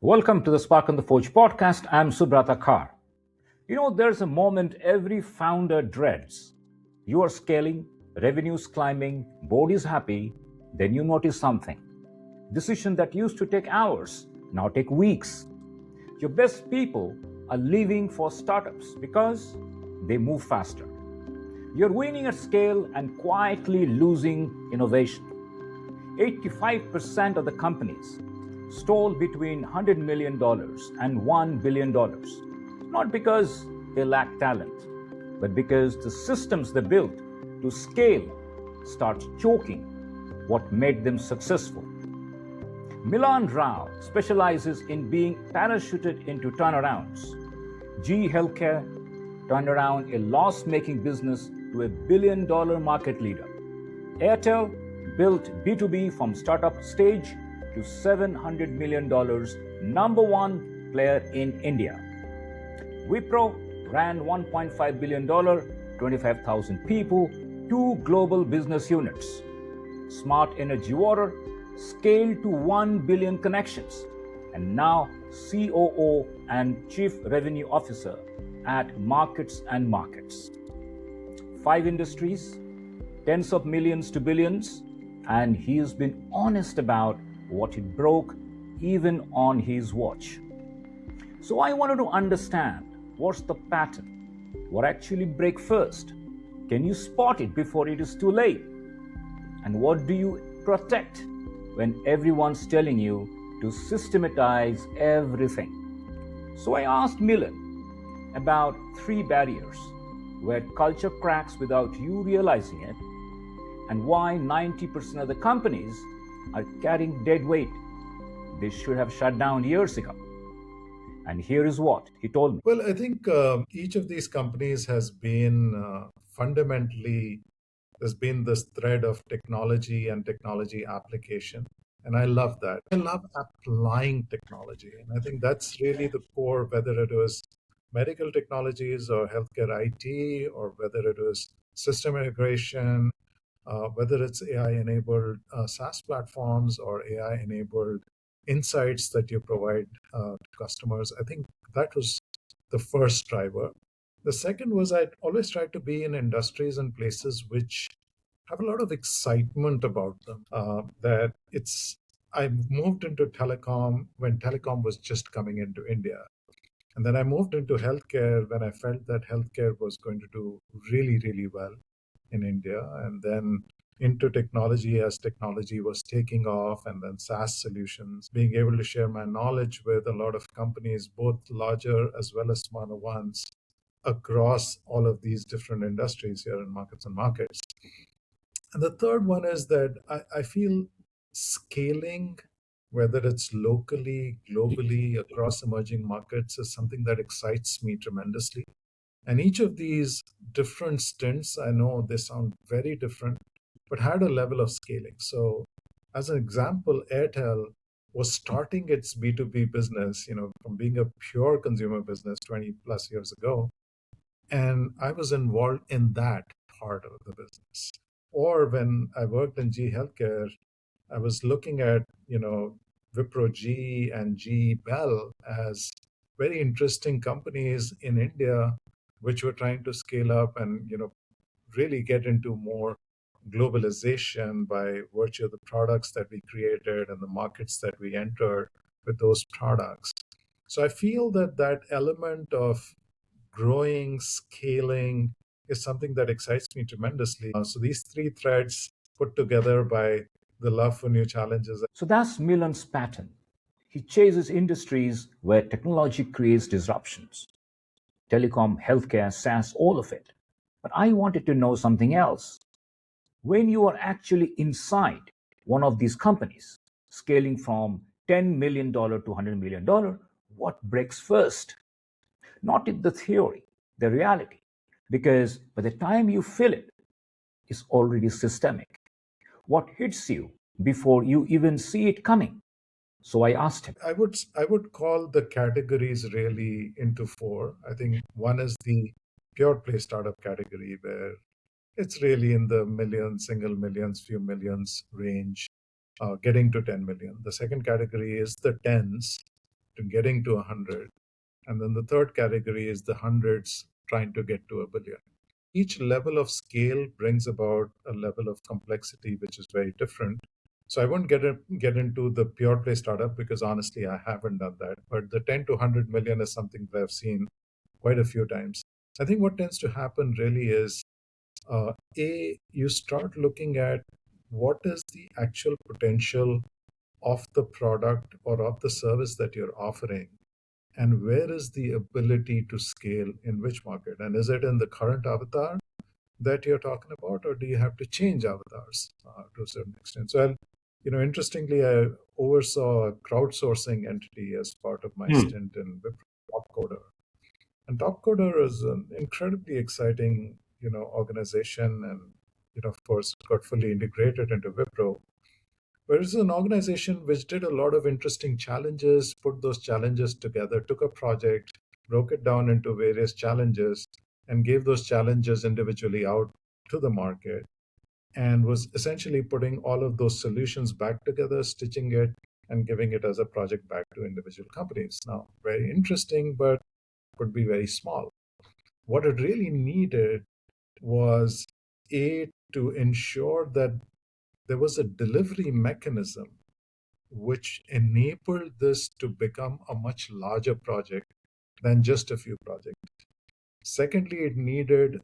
Welcome to the Spark and the Forge podcast. I'm Subrata Kar. There's a moment every founder dreads. You are scaling, revenues climbing, board is happy, then you notice something. Decision that used to take hours now take weeks. Your best people are leaving for startups because they move faster. You're winning at scale and quietly losing innovation. 85% of the companies stole between $100 million and $1 billion, not because they lack talent, but because the systems they built to scale start choking what made them successful. Milan Rao specializes in being parachuted into turnarounds. GE Healthcare turned around a loss-making business to a billion-dollar market leader. Airtel built B2B from startup stage to $700 million, number one player in India. Wipro ran $1.5 billion, 25,000 people, 2 global business units. Smart Energy Water scaled to 1 billion connections, and now COO and Chief Revenue Officer at MarketsandMarkets. 5 industries, tens of millions to billions, and he has been honest about what it broke even on his watch. So I wanted to understand what's the pattern, what actually break first, can you spot it before it is too late, and what do you protect when everyone's telling you to systematize everything. So I asked Milan about 3 barriers where culture cracks without you realizing it, and why 90% of the companies are carrying dead weight they should have shut down years ago. And here is what he told me. Well, I think each of these companies has been fundamentally, there's been this thread of technology and technology application. And I love that. I love applying technology. And I think that's really the core, whether it was medical technologies or healthcare IT, or whether it was system integration, whether it's AI-enabled SaaS platforms or AI-enabled insights that you provide to customers. I think that was the first driver. The second was I always tried to be in industries and places which have a lot of excitement about them. I moved into telecom when telecom was just coming into India. And then I moved into healthcare when I felt that healthcare was going to do really, really well in India, and then into technology as technology was taking off, and then SaaS solutions, being able to share my knowledge with a lot of companies, both larger as well as smaller ones, across all of these different industries here in Markets and Markets. And the third one is that I feel scaling, whether it's locally, globally, across emerging markets, is something that excites me tremendously. And each of these different stints, I know they sound very different, but had a level of scaling. So as an example, Airtel was starting its B2B business, from being a pure consumer business 20 plus years ago. And I was involved in that part of the business. Or when I worked in GE Healthcare, I was looking at, Wipro GE and GE Bell as very interesting companies in India, which were trying to scale up and really get into more globalization by virtue of the products that we created and the markets that we entered with those products. So I feel that element of growing, scaling is something that excites me tremendously. So these 3 threads put together by the love for new challenges. So that's Milan's pattern. He chases industries where technology creates disruptions. Telecom, healthcare, SaaS, all of it. But I wanted to know something else. When you are actually inside one of these companies, scaling from $10 million to $100 million, what breaks first? Not in the theory, the reality. Because by the time you feel it, it's already systemic. What hits you before you even see it coming? So I asked him. I would call the categories really into 4. I think one is the pure play startup category, where it's really in the millions, single millions, few millions range, getting to 10 million. The second category is the tens, to getting to 100. And then the third category is the hundreds trying to get to a billion. Each level of scale brings about a level of complexity which is very different. So I won't get into the pure play startup because honestly, I haven't done that. But the 10 to 100 million is something that I've seen quite a few times. I think what tends to happen really is you start looking at what is the actual potential of the product or of the service that you're offering, and where is the ability to scale in which market, and is it in the current avatar that you're talking about, or do you have to change avatars to a certain extent? So interestingly, I oversaw a crowdsourcing entity as part of my stint in Wipro, and Topcoder is an incredibly exciting, organization, and of course, got fully integrated into Wipro. But it's an organization which did a lot of interesting challenges, put those challenges together, took a project, broke it down into various challenges, and gave those challenges individually out to the market, and was essentially putting all of those solutions back together, stitching it, and giving it as a project back to individual companies. Now, very interesting, but could be very small. What it really needed was to ensure that there was a delivery mechanism which enabled this to become a much larger project than just a few projects. Secondly, it needed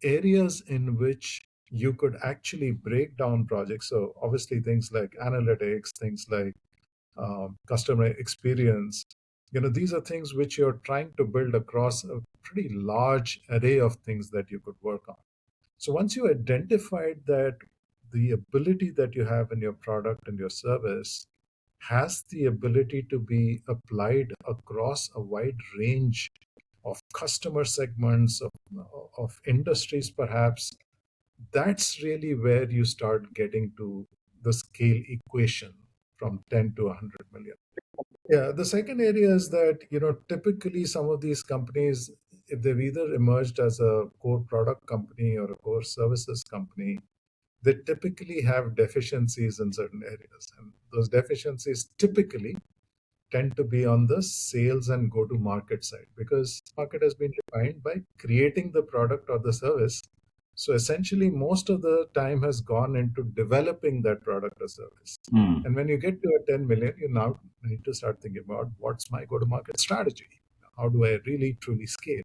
areas in which you could actually break down projects. So obviously things like analytics, things like customer experience, these are things which you're trying to build across a pretty large array of things that you could work on. So once you identified that the ability that you have in your product and your service has the ability to be applied across a wide range of customer segments, of industries perhaps, that's really where you start getting to the scale equation from 10 to 100 million. Yeah, the second area is that, typically some of these companies, if they've either emerged as a core product company or a core services company, they typically have deficiencies in certain areas. And those deficiencies typically tend to be on the sales and go to market side, because market has been defined by creating the product or the service. So essentially, most of the time has gone into developing that product or service. And when you get to a 10 million, you now need to start thinking about what's my go to market strategy? How do I really truly scale?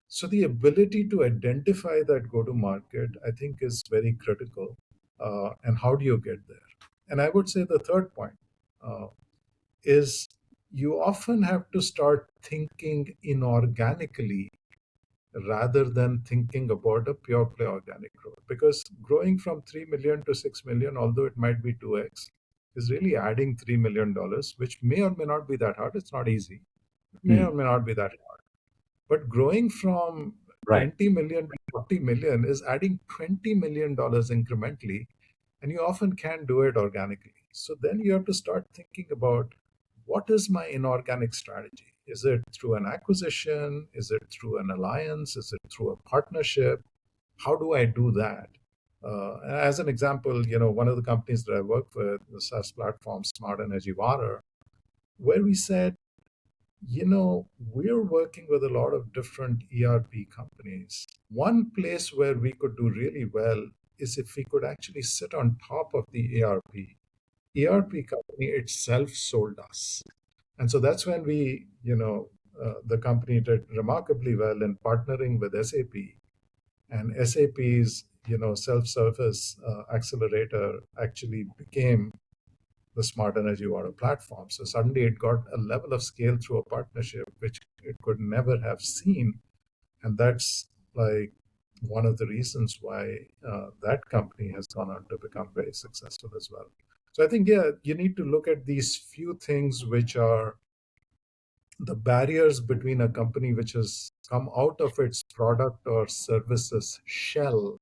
So the ability to identify that go to market, I think, is very critical. And how do you get there? And I would say the third point is you often have to start thinking inorganically rather than thinking about a pure play organic growth. Because growing from 3 million to 6 million, although it might be 2x, is really adding $3 million, which may or may not be that hard. It's not easy. It may or may not be that hard. But growing from Right. 20 million to 40 million is adding $20 million incrementally, and you often can't do it organically. So then you have to start thinking about, what is my inorganic strategy? Is it through an acquisition? Is it through an alliance? Is it through a partnership? How do I do that? As an example, one of the companies that I work with, the SaaS platform Smart Energy Water, where we said, we're working with a lot of different ERP companies. One place where we could do really well is if we could actually sit on top of the ERP company itself sold us. And so that's when the company did remarkably well in partnering with SAP, and SAP's, self-service accelerator actually became the Smart Energy Water platform. So suddenly it got a level of scale through a partnership which it could never have seen. And that's like one of the reasons why that company has gone on to become very successful as well. So I think, yeah, you need to look at these few things which are the barriers between a company which has come out of its product or services shell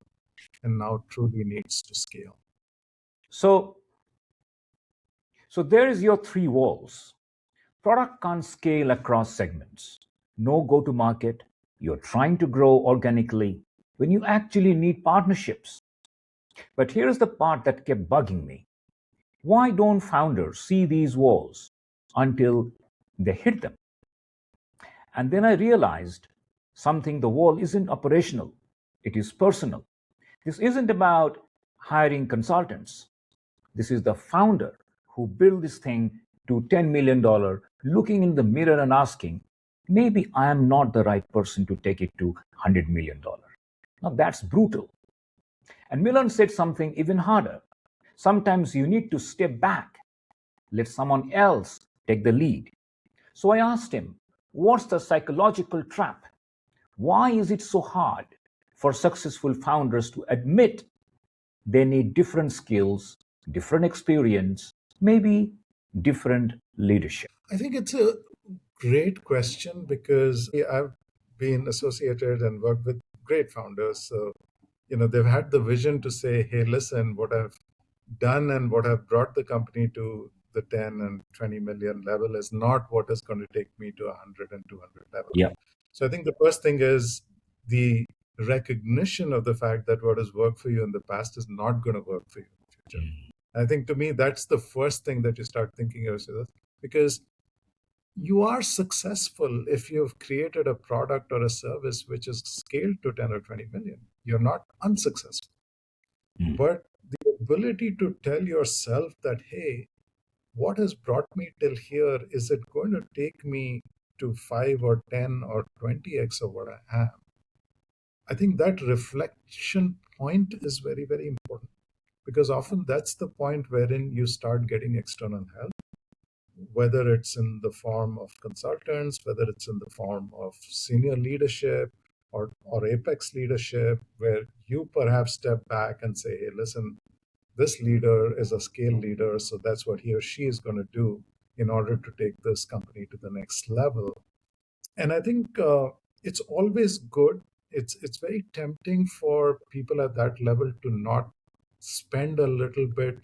and now truly needs to scale. So there is your three walls. Product can't scale across segments. No go to market. You're trying to grow organically when you actually need partnerships. But here's the part that kept bugging me. Why don't founders see these walls until they hit them. And then I realized something: the wall isn't operational, it is personal. This isn't about hiring consultants. This is the founder who built this thing to $10 million, looking in the mirror and asking, maybe I am not the right person to take it to $100 million. Now that's brutal. And Milan said something even harder. Sometimes you need to step back, let someone else take the lead. So I asked him, what's the psychological trap? Why is it so hard for successful founders to admit they need different skills, different experience, maybe different leadership? I think it's a great question because I've been associated and worked with great founders. So, they've had the vision to say, hey, listen, what I've done and what I've brought the company to the 10 and 20 million level is not what is going to take me to 100 and 200 level. Yeah. So I think the first thing is the recognition of the fact that what has worked for you in the past is not going to work for you in the future. I think to me, that's the first thing that you start thinking of yourself, because you are successful if you've created a product or a service which is scaled to 10 or 20 million. You're not unsuccessful. But the ability to tell yourself that, hey, what has brought me till here, is it going to take me to 5 or 10 or 20x of what I am? I think that reflection point is very, very important, because often that's the point wherein you start getting external help, whether it's in the form of consultants, whether it's in the form of senior leadership or apex leadership, where you perhaps step back and say, hey, listen, this leader is a scale leader, so that's what he or she is going to do in order to take this company to the next level. And I think it's always good. It's very tempting for people at that level to not spend a little bit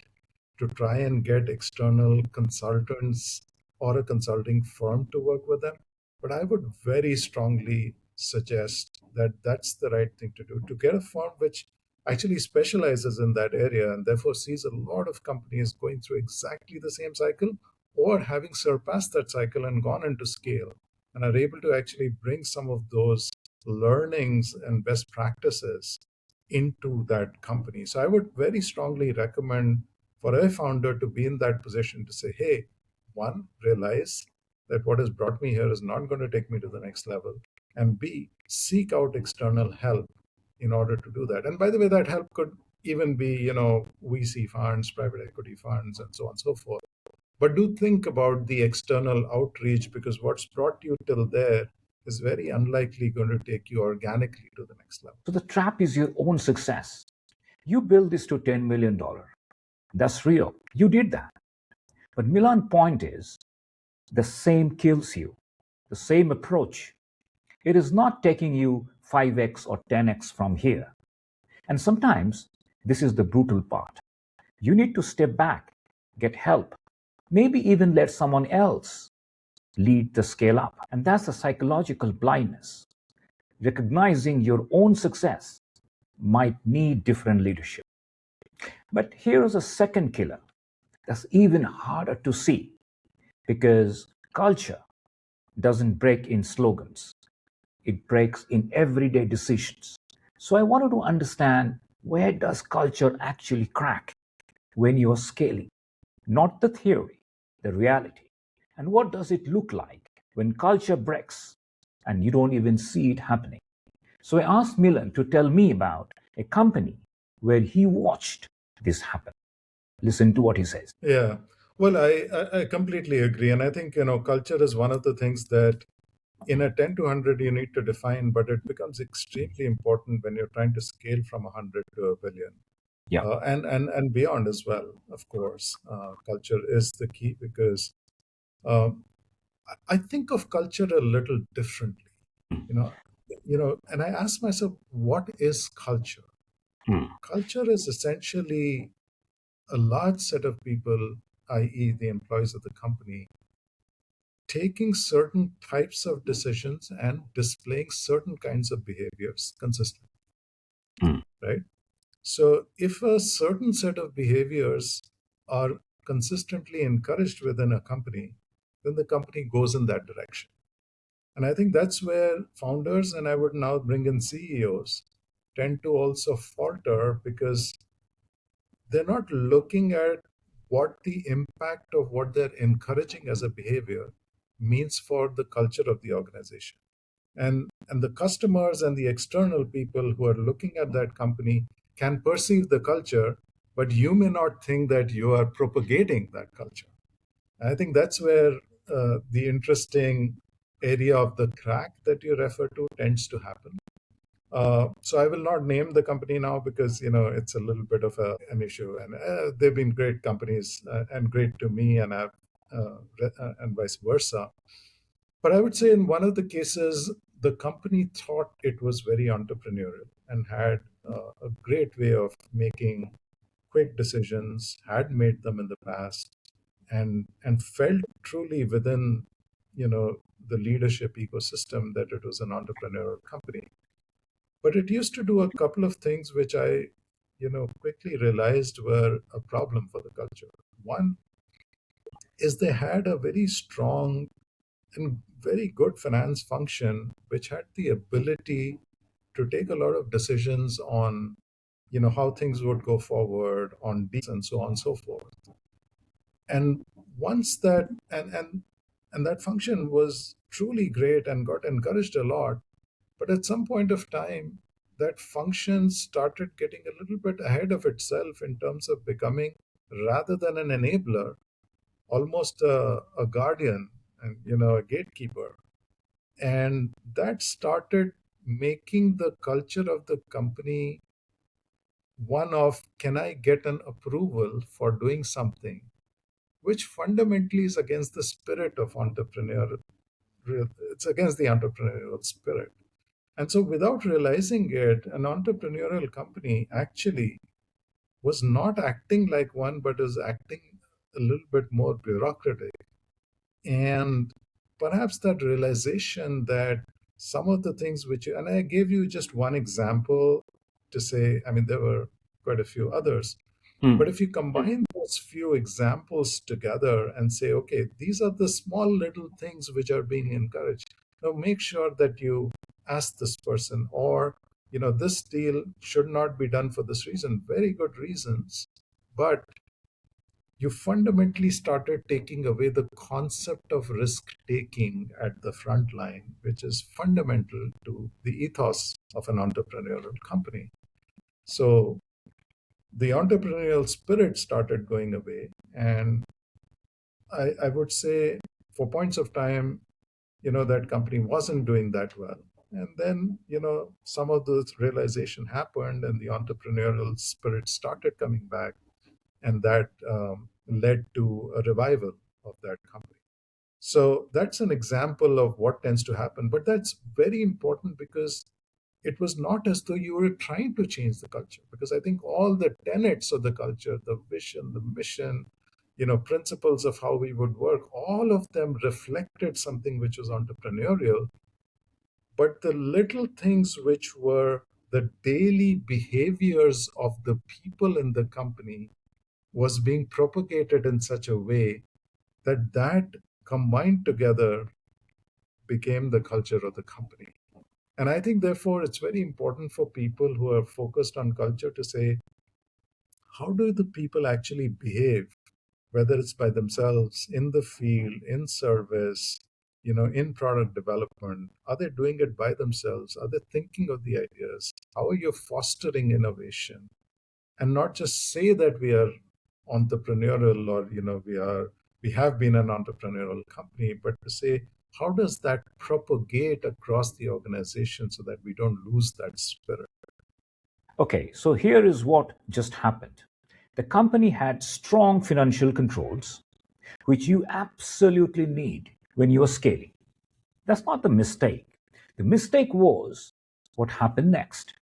to try and get external consultants or a consulting firm to work with them. But I would very strongly suggest that that's the right thing to do, to get a firm which actually specializes in that area and therefore sees a lot of companies going through exactly the same cycle or having surpassed that cycle and gone into scale and are able to actually bring some of those learnings and best practices into that company. So I would very strongly recommend for a founder to be in that position to say, hey, one, realize that what has brought me here is not going to take me to the next level. And B, seek out external help in order to do that. And by the way, that help could even be, VC funds, private equity funds, and so on and so forth. But do think about the external outreach, because what's brought you till there is very unlikely going to take you organically to the next level. So the trap is your own success. You build this to $10 million. That's real. You did that. But Milan's point is, the same kills you, the same approach. It is not taking you 5x or 10x from here. And sometimes this is the brutal part. You need to step back, get help, maybe even let someone else lead the scale up. And that's a psychological blindness. Recognizing your own success might need different leadership. But here's a second killer that's even harder to see, because culture doesn't break in slogans, it breaks in everyday decisions. So I wanted to understand, where does culture actually crack when you're scaling? Not the theory, the reality. And what does it look like when culture breaks and you don't even see it happening? So I asked Milan to tell me about a company where he watched this happen. Listen to what he says. Yeah. Well, I completely agree. And I think, culture is one of the things that in a 10 to 100 you need to define, but it becomes extremely important when you're trying to scale from 100 to a billion. Yeah. And beyond as well, of course. Culture is the key, because I think of culture a little differently. And I ask myself, what is culture? Culture is essentially a large set of people, i.e., the employees of the company, taking certain types of decisions and displaying certain kinds of behaviors consistently, right? So if a certain set of behaviors are consistently encouraged within a company, then the company goes in that direction. And I think that's where founders, and I would now bring in CEOs, tend to also falter because they're not looking at what the impact of what they're encouraging as a behavior means for the culture of the organization. And the customers and the external people who are looking at that company can perceive the culture, but you may not think that you are propagating that culture. I think that's where the interesting area of the crack that you refer to tends to happen. So I will not name the company now because it's a little bit of an issue, and they've been great companies and great to me, and and vice versa. But I would say in one of the cases, the company thought it was very entrepreneurial and had a great way of making quick decisions, had made them in the past, and felt truly within the leadership ecosystem that it was an entrepreneurial company. But it used to do a couple of things which I quickly realized were a problem for the culture. One is they had a very strong and very good finance function which had the ability to take a lot of decisions on how things would go forward on deals and so on and so forth. And once that and that function was truly great and got encouraged a lot, but at some point of time that function started getting a little bit ahead of itself in terms of becoming, rather than an enabler, almost a guardian and a gatekeeper. And that started making the culture of the company one of, can I get an approval for doing something, which fundamentally is against the spirit of entrepreneurial. It's against the entrepreneurial spirit. And so without realizing it, an entrepreneurial company actually was not acting like one, but is acting a little bit more bureaucratic. And perhaps that realization that some of the things and I gave you just one example to say, I mean, there were quite a few others. But if you combine those few examples together and say, okay, these are the small little things which are being encouraged. Now make sure that you ask this person, or, this deal should not be done for this reason, very good reasons. But you fundamentally started taking away the concept of risk taking at the front line, which is fundamental to the ethos of an entrepreneurial company. So the entrepreneurial spirit started going away. And I would say for points of time, that company wasn't doing that well. And then, some of those realization happened and the entrepreneurial spirit started coming back. And that led to a revival of that company. So that's an example of what tends to happen. But that's very important because it was not as though you were trying to change the culture, because I think all the tenets of the culture, the vision, the mission, principles of how we would work, all of them reflected something which was entrepreneurial. But the little things which were the daily behaviors of the people in the company was being propagated in such a way that combined together became the culture of the company. And I think, therefore, it's very important for people who are focused on culture to say, how do the people actually behave, whether it's by themselves, in the field, in service, in product development? Are they doing it by themselves? Are they thinking of the ideas? How are you fostering innovation? And not just say that we are entrepreneurial, or we have been an entrepreneurial company, but to say, how does that propagate across the organization so that we don't lose that spirit? Okay, so here is what just happened. The company had strong financial controls, which you absolutely need when you are scaling. That's not the mistake. The mistake was what happened next.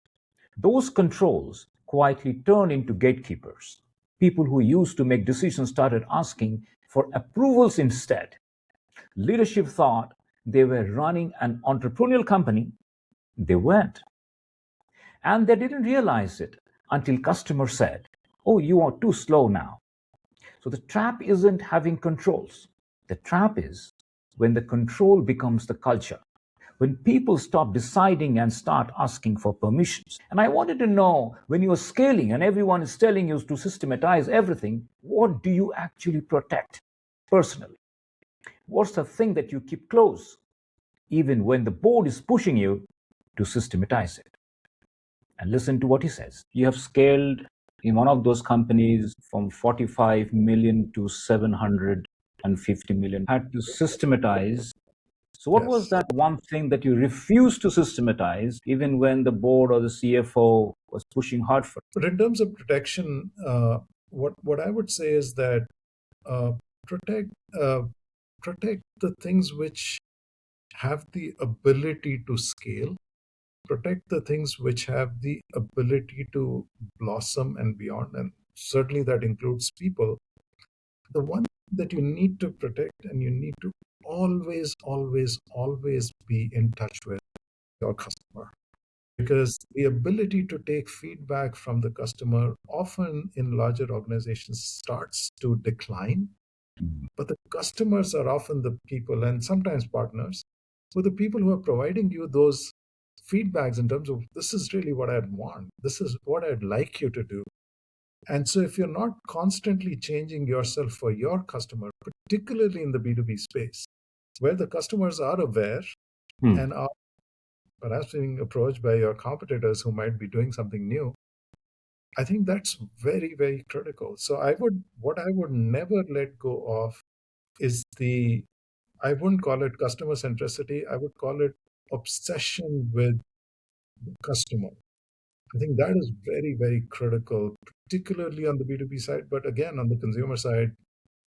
Those controls quietly turned into gatekeepers. People who used to make decisions started asking for approvals instead. Leadership thought they were running an entrepreneurial company. They weren't. And they didn't realize it until customers said, "Oh, you are too slow now." So the trap isn't having controls. The trap is when the control becomes the culture, when people stop deciding and start asking for permissions. And I wanted to know, when you are scaling and everyone is telling you to systematize everything, what do you actually protect personally? What's the thing that you keep close, even when the board is pushing you to systematize it? And listen to what he says. You have scaled in one of those companies from 45 million to 750 million, had to systematize. So, what was Yes. that one thing that you refused to systematize, even when the board or the CFO was pushing hard for it? But in terms of protection, what I would say is that uh, protect uh, protect the things which have the ability to scale. Protect the things which have the ability to blossom and beyond, and certainly that includes people. The one that you need to protect, and you need to always, always, always be in touch with your customer, because the ability to take feedback from the customer often in larger organizations starts to decline. But the customers are often the people, and sometimes partners, who are the people who are providing you those feedbacks in terms of, this is really what I'd want, this is what I'd like you to do. And so if you're not constantly changing yourself for your customer, particularly in the B2B space, where the customers are aware Hmm. and are perhaps being approached by your competitors who might be doing something new, I think that's very, very critical. So what I would never let go of is I wouldn't call it customer centricity. I would call it obsession with the customer. I think that is very, very critical, particularly on the B2B side. But again, on the consumer side,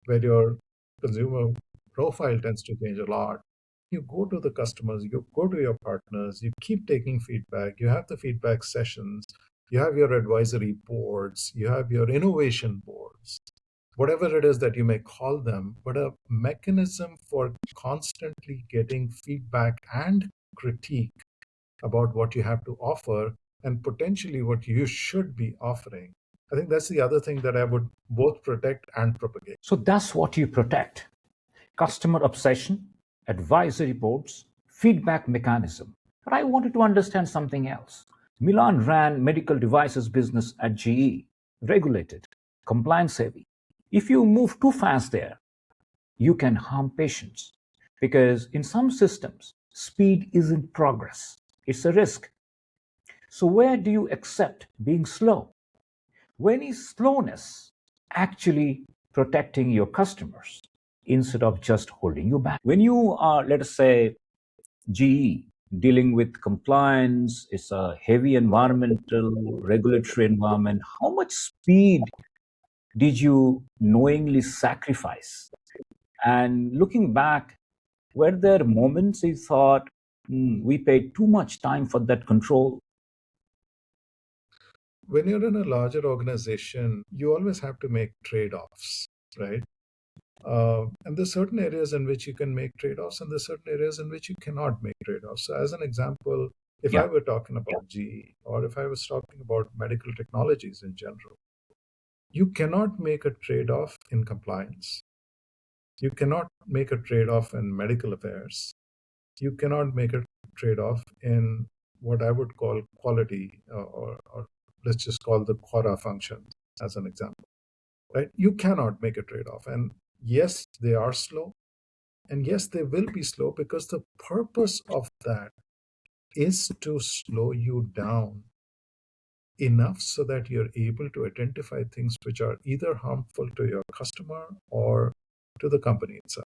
where your consumer profile tends to change a lot, you go to the customers, you go to your partners, you keep taking feedback, you have the feedback sessions, you have your advisory boards, you have your innovation boards, whatever it is that you may call them, but a mechanism for constantly getting feedback and critique about what you have to offer and potentially what you should be offering. I think that's the other thing that I would both protect and propagate. So, that's what you protect: customer obsession, advisory boards, feedback mechanism. But I wanted to understand something else. Milan ran medical devices business at GE, regulated, compliance heavy. If you move too fast there, you can harm patients, because in some systems, speed isn't progress, it's a risk. So, where do you accept being slow? When is slowness actually protecting your customers instead of just holding you back? When you are, let us say, GE, dealing with compliance, it's a heavy environmental regulatory environment, how much speed did you knowingly sacrifice? And looking back, were there moments you thought, we paid too much time for that control? When you're in a larger organization, you always have to make trade offs, right? And there's certain areas in which you can make trade offs, and there's certain areas in which you cannot make trade offs. So, as an example, if I Yeah. were talking about GE, or if I was talking about medical technologies in general, you cannot make a trade off in compliance. You cannot make a trade off in medical affairs. You cannot make a trade off in what I would call quality, or let's just call the quota functions as an example, right? You cannot make a trade off. And yes, they are slow. And yes, they will be slow, because the purpose of that is to slow you down enough so that you're able to identify things which are either harmful to your customer or to the company itself,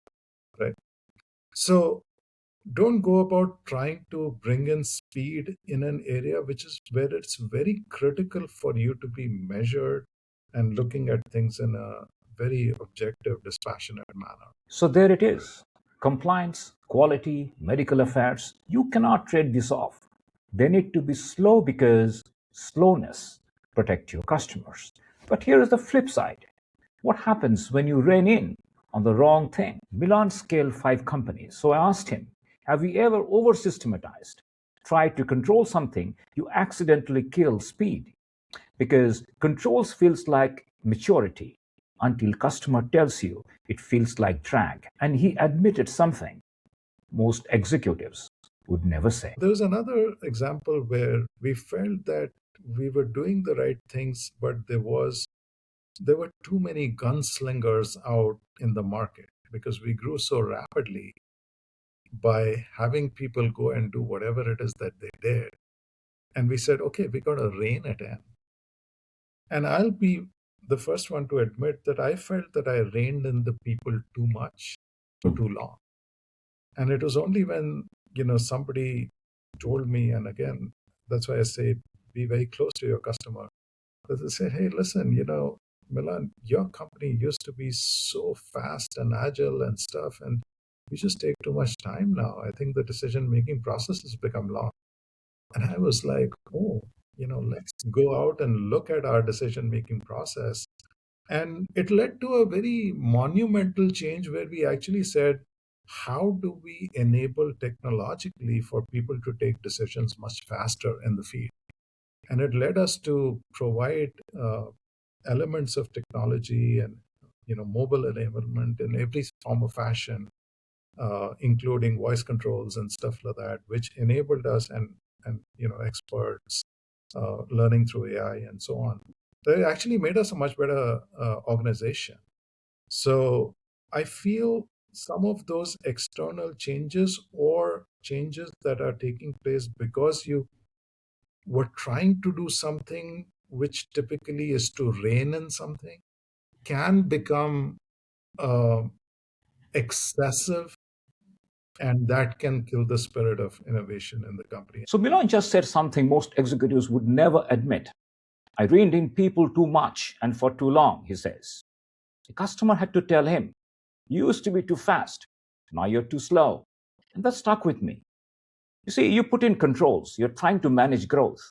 right? So don't go about trying to bring in speed in an area which is where it's very critical for you to be measured and looking at things in a very objective, dispassionate manner. So there it is: compliance, quality, medical affairs. You cannot trade this off. They need to be slow, because slowness protects your customers. But here is the flip side. What happens when you rein in on the wrong thing? Milan scaled 5 companies. So I asked him, have you ever over systematized, tried to control something you accidentally kill speed? Because controls feels like maturity until customer tells you it feels like drag. And he admitted something. most executives would never say. There was another example where we felt that we were doing the right things, but there were too many gunslingers out in the market because we grew so rapidly by having people go and do whatever it is that they did. And we said, okay, we got to rein it in. And I'll be the first one to admit that I felt that I reined in the people too much for too long. And it was only when, somebody told me, and again, that's why I say be very close to your customer, that they said, hey, listen, Milan, your company used to be so fast and agile and stuff, and you just take too much time now. I think the decision making process has become long. And I was like, oh, let's go out and look at our decision making process. And it led to a very monumental change where we actually said, how do we enable technologically for people to take decisions much faster in the field? And it led us to provide elements of technology and mobile enablement in every form of fashion, including voice controls and stuff like that, which enabled us and experts learning through AI and so on. They actually made us a much better organization. So I feel some of those external changes or changes that are taking place because you were trying to do something which typically is to rein in something can become excessive, and that can kill the spirit of innovation in the company. So Milan just said something most executives would never admit. I reined in people too much and for too long, he says. The customer had to tell him, you used to be too fast, now you're too slow. And that stuck with me. You see, you put in controls, you're trying to manage growth,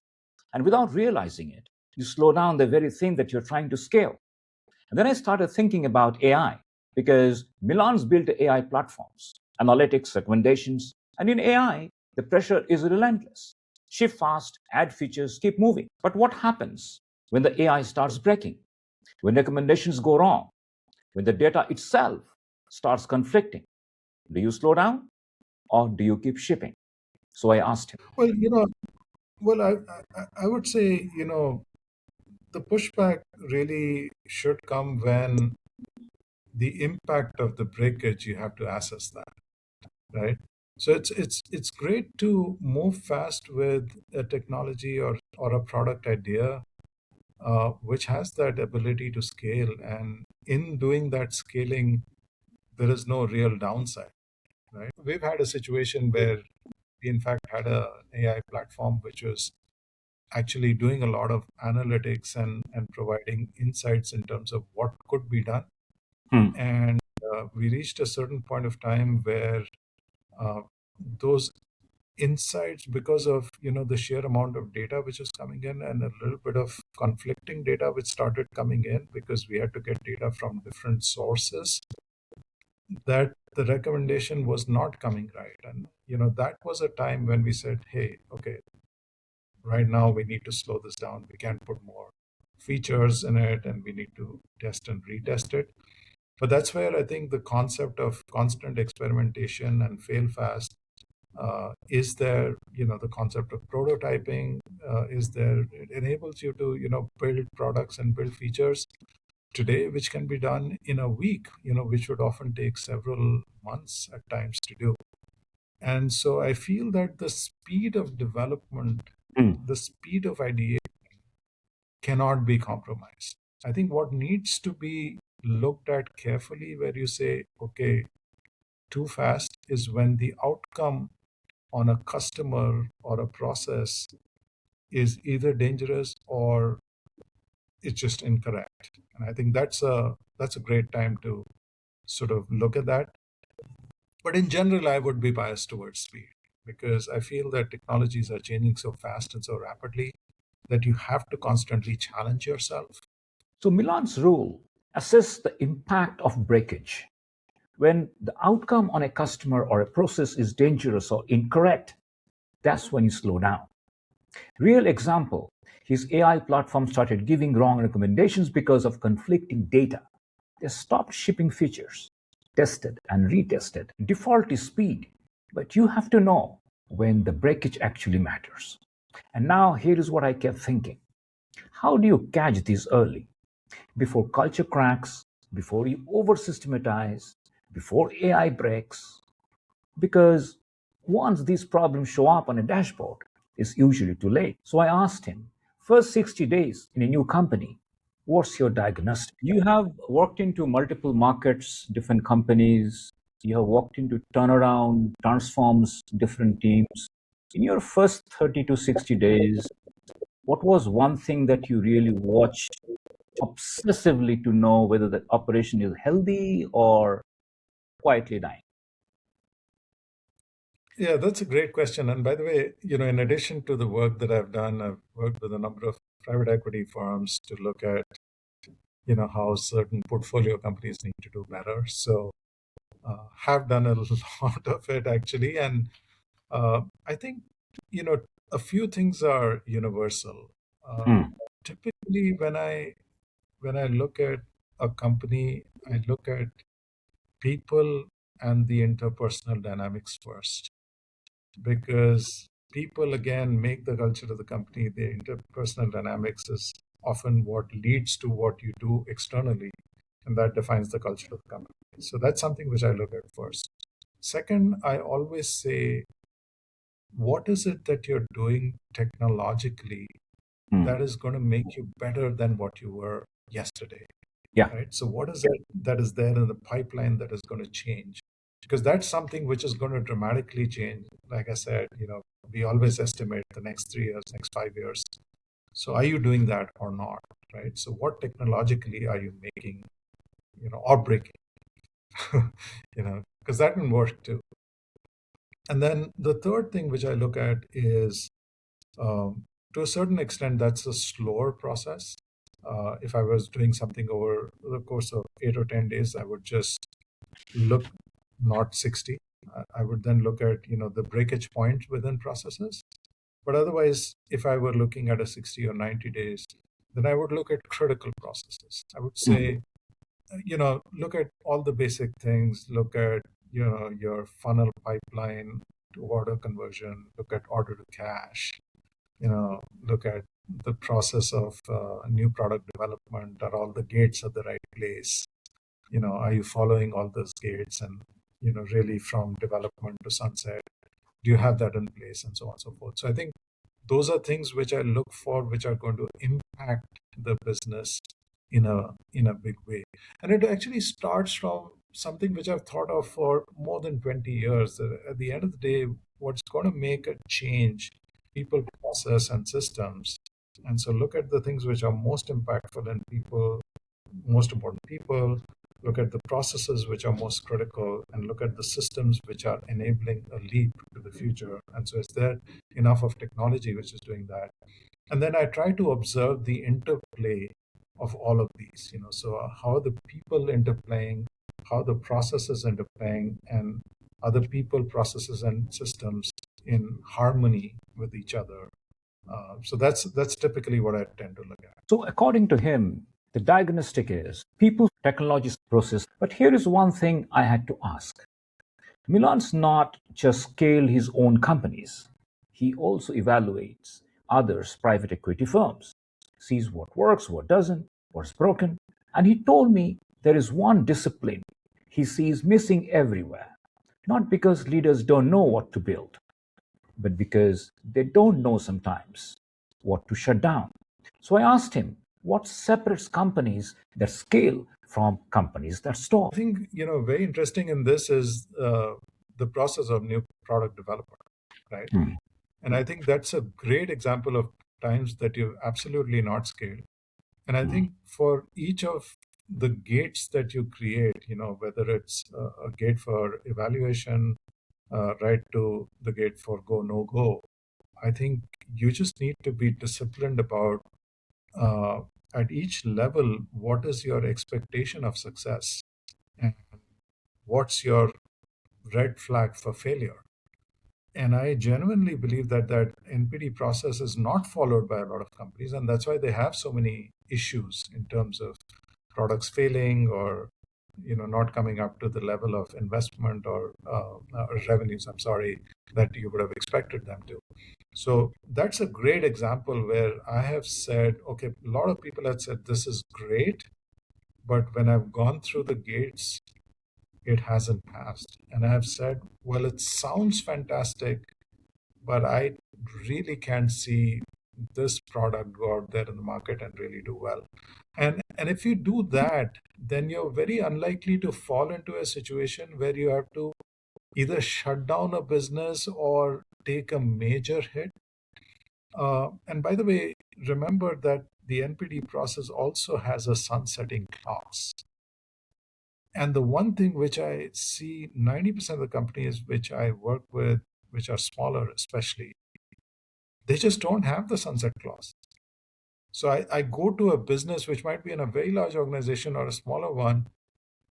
and without realizing it, you slow down the very thing that you're trying to scale. And then I started thinking about AI, because Milan's built AI platforms, analytics, recommendations, and in AI, the pressure is relentless. Shift fast, add features, keep moving. But what happens when the AI starts breaking? When recommendations go wrong? When the data itself starts conflicting? Do you slow down or do you keep shipping? So I asked him. Well, I would say, the pushback really should come when the impact of the breakage, you have to assess that, right? So it's great to move fast with a technology or a product idea, which has that ability to scale, and in doing that scaling, there is no real downside, right? We've had a situation where we in fact had a AI platform which was actually doing a lot of analytics and providing insights in terms of what could be done. And we reached a certain point of time where those insights, because of the sheer amount of data which is coming in and a little bit of conflicting data which started coming in because we had to get data from different sources, that the recommendation was not coming right. And that was a time when we said, hey, okay, right now we need to slow this down, we can't put more features in it, and we need to test and retest it. But that's where I think the concept of constant experimentation and fail fast is there. The concept of prototyping is there. It enables you to build products and build features today which can be done in a week, which would often take several months at times to do. And so I feel that the speed of development, the speed of ideation cannot be compromised. I think what needs to be looked at carefully, where you say, okay, too fast, is when the outcome on a customer or a process is either dangerous or it's just incorrect. And I think that's a great time to sort of look at that. But in general, I would be biased towards speed because I feel that technologies are changing so fast and so rapidly that you have to constantly challenge yourself. So Milan's rule assess the impact of breakage. When the outcome on a customer or a process is dangerous or incorrect, that's when you slow down. Real example, his AI platform started giving wrong recommendations because of conflicting data. They stopped shipping features, tested and retested. Default is speed. But you have to know when the breakage actually matters. And now here is what I kept thinking. How do you catch these early? Before culture cracks, before you over systematize, before AI breaks? Because once these problems show up on a dashboard, it's usually too late. So I asked him, first 60 days in a new company, what's your diagnostic? You have worked into multiple markets, different companies. You have walked into turnaround, transforms, different teams. In your first 30 to 60 days, what was one thing that you really watched obsessively to know whether the operation is healthy or quietly dying? Yeah, that's a great question. And by the way, in addition to the work that I've done, I've worked with a number of private equity firms to look at, how certain portfolio companies need to do better. So have done a lot of it actually. And I think, you know, a few things are universal. Hmm. Typically, when I look at a company, I look at people and the interpersonal dynamics first, because people again make the culture of the company. The interpersonal dynamics is often what leads to what you do externally, and that defines the culture of the company. So that's something which I look at first. Second, I always say, what is it that you're doing technologically Hmm. that is going to make you better than what you were yesterday? Yeah. Right? So what is it that is there in the pipeline that is going to change? Because that's something which is going to dramatically change. Like I said, we always estimate the next 3 years, next 5 years. So are you doing that or not? Right? So what technologically are you making, or breaking? Because that can work too. And then the third thing which I look at is, to a certain extent, that's a slower process. If I was doing something over the course of 8 or 10 days, I would just look not 60. I would then look at the breakage point within processes. But otherwise, if I were looking at a 60 or 90 days, then I would look at critical processes. I would Hmm. say, look at all the basic things. Look at your funnel pipeline to order conversion. Look at order to cash. Look at the process of new product development. Are all the gates at the right place? Are you following all those gates, and really from development to sunset, do you have that in place, and so on and so forth? So I think those are things which I look for, which are going to impact the business in a big way. And it actually starts from something which I've thought of for more than 20 years. At the end of the day, what's going to make a change, people, process, and systems. And so look at the things which are most impactful in people, most important people, look at the processes which are most critical, and look at the systems which are enabling a leap to the future. And so is there enough of technology which is doing that? And then I try to observe the interplay of all of these, so how are the people interplaying, how the processes interplaying, and other people, processes, and systems in harmony with each other. So that's typically what I tend to look at. So, according to him, the diagnostic is people, technology, process. But here is one thing I had to ask. Milan's not just scale his own companies, he also evaluates others' private equity firms, sees what works, what doesn't, what's broken. And he told me there is one discipline he sees missing everywhere. Not because leaders don't know what to build, but because they don't know sometimes what to shut down. So I asked him what separates companies that scale from companies that stall. I think, very interesting in this is the process of new product development, right? Hmm. And I think that's a great example of times that you've absolutely not scaled. And I think for each of the gates that you create, whether it's a gate for evaluation, right to the gate for go, no go, I think you just need to be disciplined about, uh, at each level, what is your expectation of success, and what's your red flag for failure. And I genuinely believe that NPD process is not followed by a lot of companies, and that's why they have so many issues in terms of products failing, or not coming up to the level of investment or revenues, I'm sorry, that you would have expected them to. So that's a great example where I have said, okay, a lot of people have said this is great, but when I've gone through the gates, it hasn't passed. And I have said, well, it sounds fantastic, but I really can't see this product go out there in the market and really do well. And if you do that, then you're very unlikely to fall into a situation where you have to either shut down a business or take a major hit. And by the way, remember that the NPD process also has a sunsetting clause. And the one thing which I see 90% of the companies which I work with, which are smaller especially, they just don't have the sunset clause. So I go to a business which might be in a very large organization or a smaller one,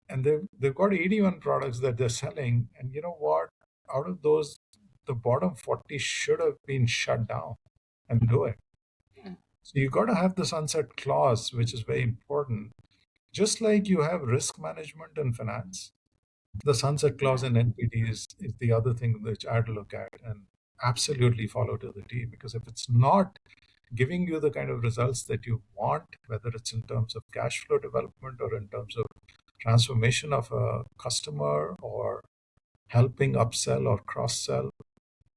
and they've got 81 products that they're selling. And you know what? Out of those, the bottom 40 should have been shut down and do it. So you got to have the sunset clause, which is very important. Just like you have risk management and finance, the sunset clause in NPD is the other thing which I'd look at and absolutely follow to the T. Because if it's not giving you the kind of results that you want, whether it's in terms of cash flow development or in terms of transformation of a customer or helping upsell or cross-sell,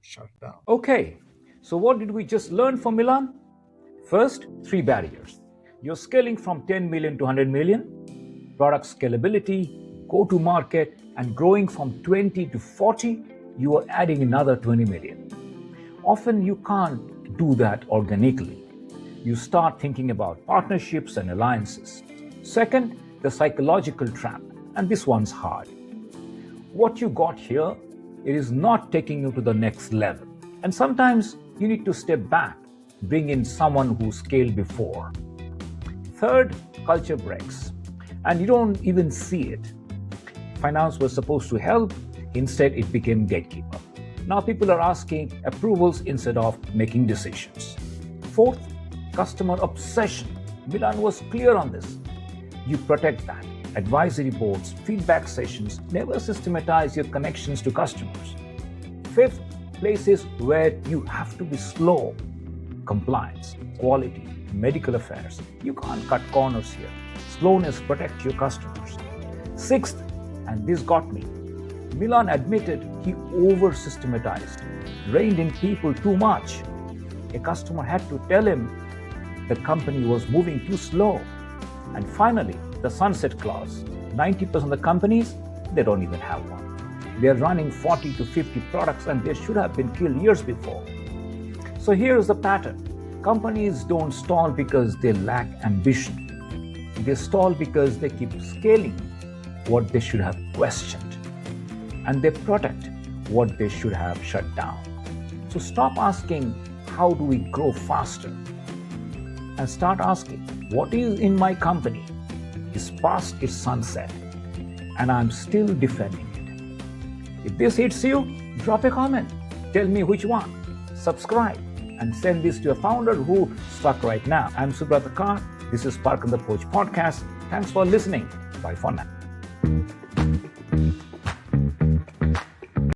shut down. Okay, so what did we just learn from Milan? First, 3 barriers. You're scaling from 10 million to 100 million, product scalability, go-to market, and growing from 20 to 40, you are adding another 20 million. Often you can't do that organically. You start thinking about partnerships and alliances. Second, the psychological trap, and this one's hard. What you got here, it is not taking you to the next level. And sometimes you need to step back, bring in someone who scaled before. Third, culture breaks, and you don't even see it. Finance was supposed to help, instead it became gatekeeper. Now people are asking approvals instead of making decisions. Fourth, customer obsession. Milan was clear on this. You protect that. Advisory boards, feedback sessions, never systematize your connections to customers. Fifth, places where you have to be slow. Compliance, quality, medical affairs. You can't cut corners here. Slowness protects your customers. Sixth, and this got me, Milan admitted he over-systematized, reined in people too much. A customer had to tell him the company was moving too slow. And finally, the sunset clause. 90% of the companies, they don't even have one. They are running 40 to 50 products and they should have been killed years before. So here's the pattern. Companies don't stall because they lack ambition. They stall because they keep scaling what they should have questioned. And they protect what they should have shut down. So stop asking, how do we grow faster? And start asking, what is in my company is past its sunset and I'm still defending it. If this hits you, drop a comment. Tell me which one. Subscribe and send this to a founder who stuck right now. I'm Subrata Khan. This is Park on the Porch podcast. Thanks for listening. Bye for now.